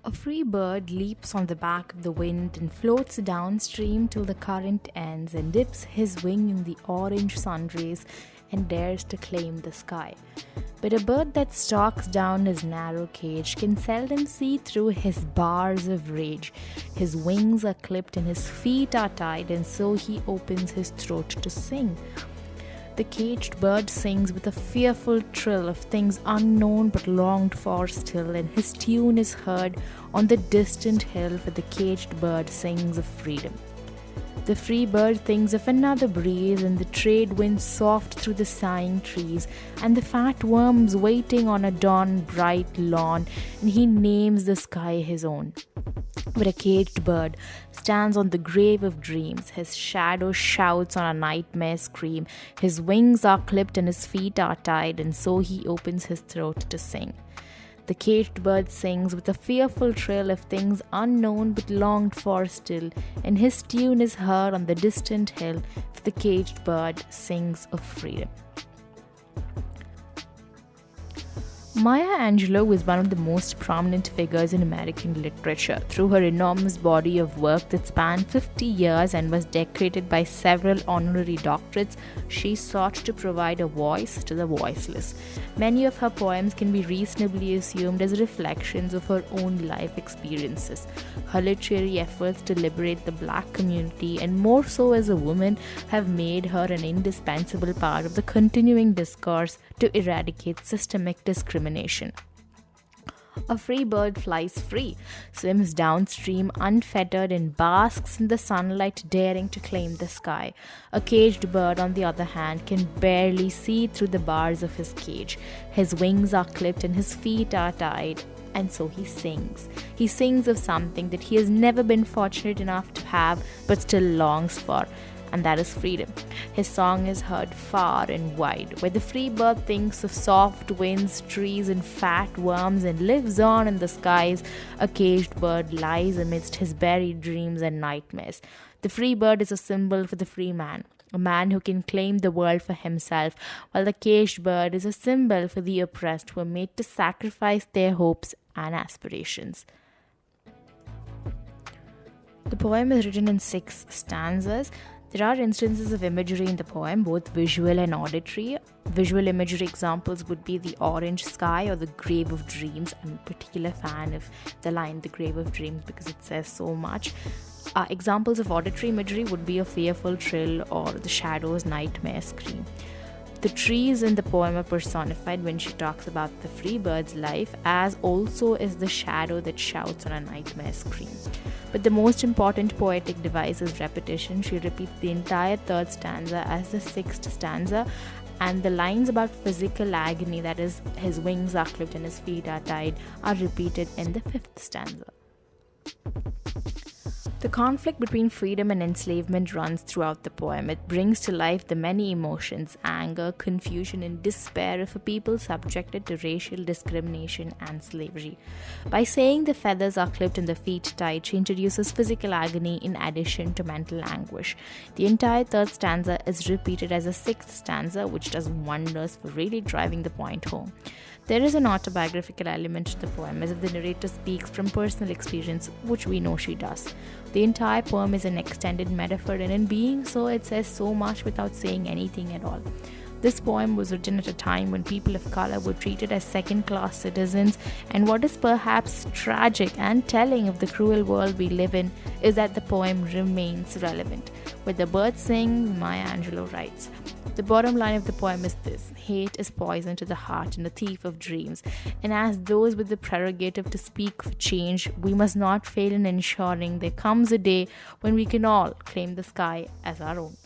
A free bird leaps on the back of the wind and floats downstream till the current ends and dips his wing in the orange sun rays and dares to claim the sky. But a bird that stalks down his narrow cage can seldom see through his bars of rage. His wings are clipped and his feet are tied, and so he opens his throat to sing. The caged bird sings with a fearful trill of things unknown but longed for still, and his tune is heard on the distant hill, for the caged bird sings of freedom. The free bird thinks of another breeze, and the trade winds soft through the sighing trees, and the fat worms waiting on a dawn bright lawn, and he names the sky his own. But a caged bird stands on the grave of dreams. His shadow shouts on a nightmare scream. His wings are clipped and his feet are tied, and so he opens his throat to sing. The caged bird sings with a fearful trill of things unknown but longed for still, and his tune is heard on the distant hill, for the caged bird sings of freedom. Maya Angelou is one of the most prominent figures in American literature through her enormous body of work that spanned 50 years and was decorated by several honorary doctorates. She sought to provide a voice to the voiceless. Many of her poems can be reasonably assumed as reflections of her own life experiences. Her literary efforts to liberate the Black community, and more so as a woman, have made her an indispensable part of the continuing discourse to eradicate systemic discrimination. A free bird flies free, swims downstream unfettered, and basks in the sunlight, daring to claim the sky. A caged bird, on the other hand, can barely see through the bars of his cage. His wings are clipped and his feet are tied, and so he sings. He sings of something that he has never been fortunate enough to have but still longs for, and that is freedom. His song is heard far and wide, where the free bird thinks of soft winds, trees, and fat worms, and lives on in the skies. A caged bird lies amidst his buried dreams and nightmares. The free bird is a symbol for the free man, a man who can claim the world for himself, while the caged bird is a symbol for the oppressed who are made to sacrifice their hopes and aspirations. The poem is written in 6 stanzas. There are instances of imagery in the poem, both visual and auditory. Visual imagery examples would be the orange sky or the grave of dreams. I'm a particular fan of the line, the grave of dreams, because it says so much. Examples of auditory imagery would be a fearful trill or the shadow's nightmare scream. The trees in the poem are personified when she talks about the free bird's life, as also is the shadow that shouts on a nightmare scream. But the most important poetic device is repetition. She repeats the entire 3rd stanza as the 6th stanza, and the lines about physical agony, that is, his wings are clipped and his feet are tied, are repeated in the 5th stanza. The conflict between freedom and enslavement runs throughout the poem. It brings to life the many emotions, anger, confusion, and despair of a people subjected to racial discrimination and slavery. By saying the feathers are clipped and the feet tied, she introduces physical agony in addition to mental anguish. The entire 3rd stanza is repeated as a 6th stanza, which does wonders for really driving the point home. There is an autobiographical element to the poem, as if the narrator speaks from personal experience, which we know she does. The entire poem is an extended metaphor, and in being so, it says so much without saying anything at all. This poem was written at a time when people of color were treated as second-class citizens, and what is perhaps tragic and telling of the cruel world we live in is that the poem remains relevant. With the birds sing, Maya Angelou writes, "The bottom line of the poem is this: hate is poison to the heart and a thief of dreams, and as those with the prerogative to speak for change, we must not fail in ensuring there comes a day when we can all claim the sky as our own."